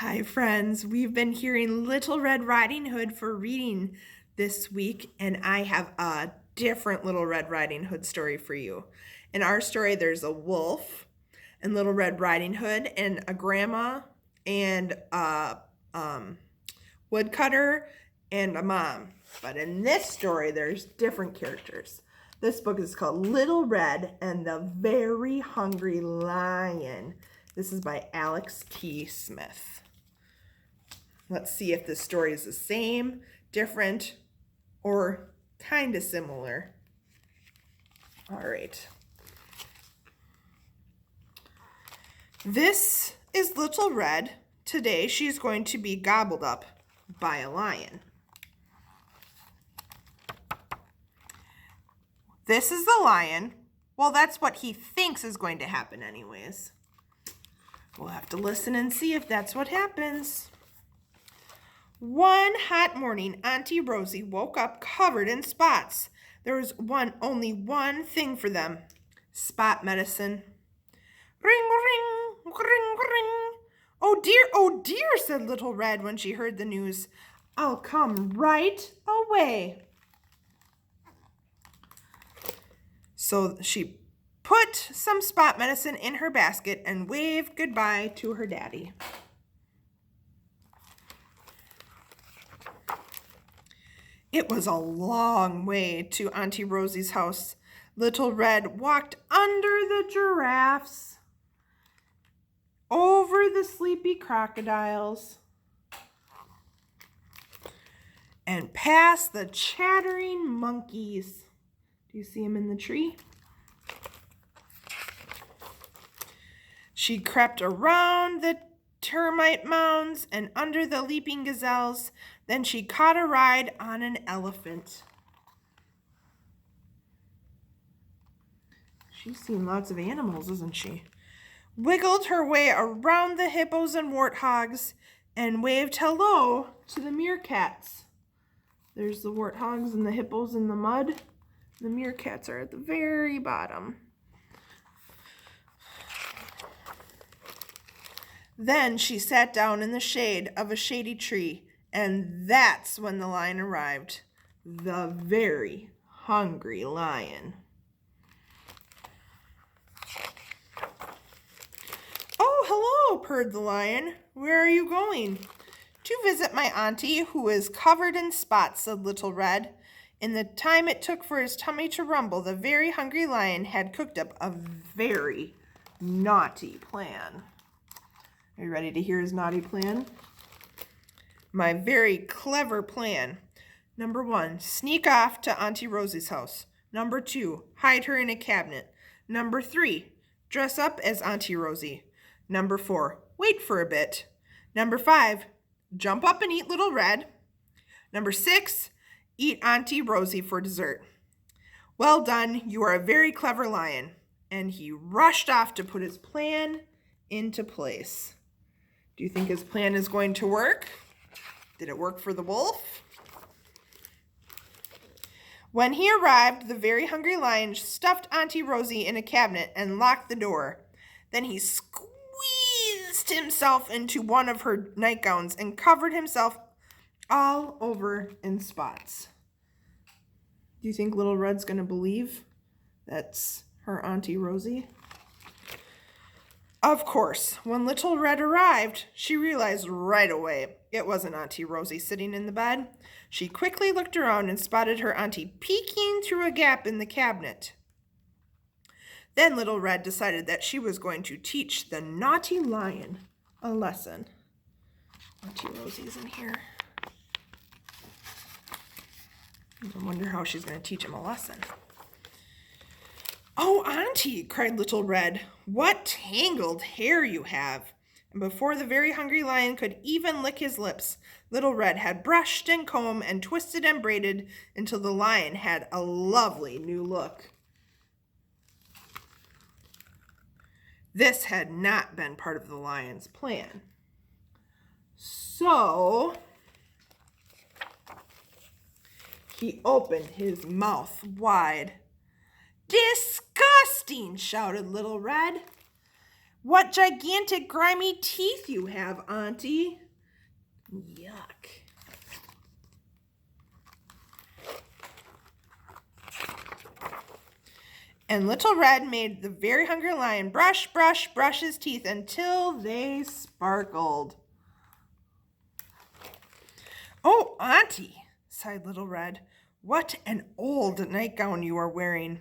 Hi, friends. We've been hearing Little Red Riding Hood for reading this week, and I have a different Little Red Riding Hood story for you. In our story, there's a wolf and Little Red Riding Hood, and a grandma, and a woodcutter, and a mom. But in this story, there's different characters. This book is called Little Red and the Very Hungry Lion. This is by Alex T. Smith. Let's see if this story is the same, different, or kind of similar. All right. This is Little Red. Today she's going to be gobbled up by a lion. This is the lion. Well, that's what he thinks is going to happen anyways. We'll have to listen and see if that's what happens. One hot morning, Auntie Rosie woke up covered in spots. There was only one thing for them: spot medicine. Ring, ring, ring, ring. Oh dear, said Little Red when she heard the news. I'll come right away. So she put some spot medicine in her basket and waved goodbye to her daddy. It was a long way to Auntie Rosie's house. Little Red walked under the giraffes, over the sleepy crocodiles, and past the chattering monkeys. Do you see them in the tree? She crept around the termite mounds and under the leaping gazelles. Then she caught a ride on an elephant. She's seen lots of animals, isn't she? Wiggled her way around the hippos and warthogs and waved hello to the meerkats. There's the warthogs and the hippos in the mud. The meerkats are at the very bottom. Then she sat down in the shade of a shady tree, and that's when the lion arrived. The very hungry lion. Oh, hello, purred the lion. Where are you going? To visit my auntie, who is covered in spots, said Little Red. In the time it took for his tummy to rumble, the very hungry lion had cooked up a very naughty plan. Are you ready to hear his naughty plan? My very clever plan. Number 1, sneak off to Auntie Rosie's house. Number 2, hide her in a cabinet. Number 3, dress up as Auntie Rosie. Number 4, wait for a bit. Number 5, jump up and eat Little Red. Number 6, eat Auntie Rosie for dessert. Well done, you are a very clever lion. And he rushed off to put his plan into place. Do you think his plan is going to work? Did it work for the wolf? When he arrived, the very hungry lion stuffed Auntie Rosie in a cabinet and locked the door. Then he squeezed himself into one of her nightgowns and covered himself all over in spots. Do you think Little Red's going to believe that's her Auntie Rosie? Of course, when Little Red arrived, she realized right away it wasn't Auntie Rosie sitting in the bed. She quickly looked around and spotted her auntie peeking through a gap in the cabinet. Then Little Red decided that she was going to teach the naughty lion a lesson. Auntie Rosie's in here. I wonder how she's going to teach him a lesson. Oh, Auntie, cried Little Red, what tangled hair you have. And before the very hungry lion could even lick his lips, Little Red had brushed and combed and twisted and braided until the lion had a lovely new look. This had not been part of the lion's plan. So he opened his mouth wide. Disgusting, shouted Little Red. What gigantic grimy teeth you have, Auntie. Yuck. And Little Red made the very hungry lion brush his teeth until they sparkled. Oh, Auntie, sighed Little Red, what an old nightgown you are wearing.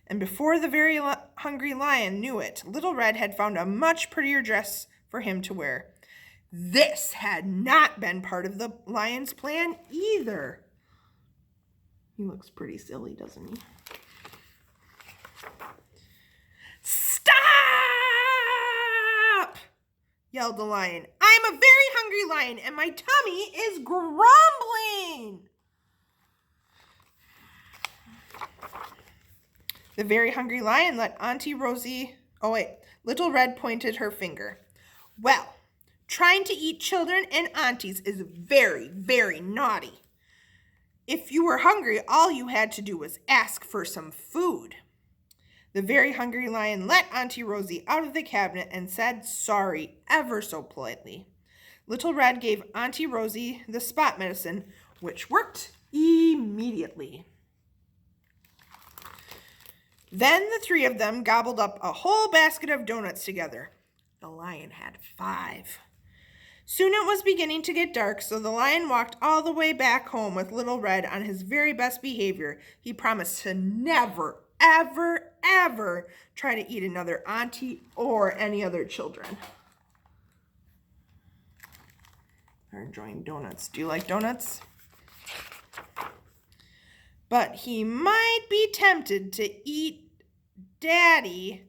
And before the very hungry lion knew it, Little Red had found a much prettier dress for him to wear. This had not been part of the lion's plan either. He looks pretty silly, doesn't he? Stop! Yelled the lion. I'm a very hungry lion and my tummy is grumbling. The very hungry lion let Auntie Rosie... Little Red pointed her finger. Well, trying to eat children and aunties is very, very naughty. If you were hungry, all you had to do was ask for some food. The very hungry lion let Auntie Rosie out of the cabinet and said sorry ever so politely. Little Red gave Auntie Rosie the spot medicine, which worked immediately. Then the three of them gobbled up a whole basket of donuts together. The lion had 5. Soon it was beginning to get dark, so the lion walked all the way back home with Little Red on his very best behavior. He promised to never, ever, ever try to eat another auntie or any other children. They're enjoying donuts. Do you like donuts? But he might be tempted to eat Daddy.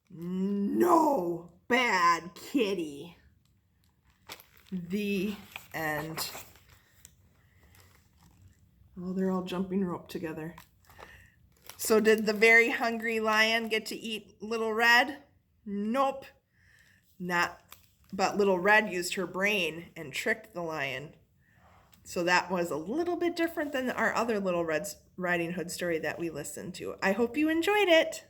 No, bad kitty. The end. Oh, they're all jumping rope together. So did the very hungry lion get to eat Little Red? Nope. Not. But Little Red used her brain and tricked the lion. So that was a little bit different than our other Little Red Riding Hood story that we listened to. I hope you enjoyed it.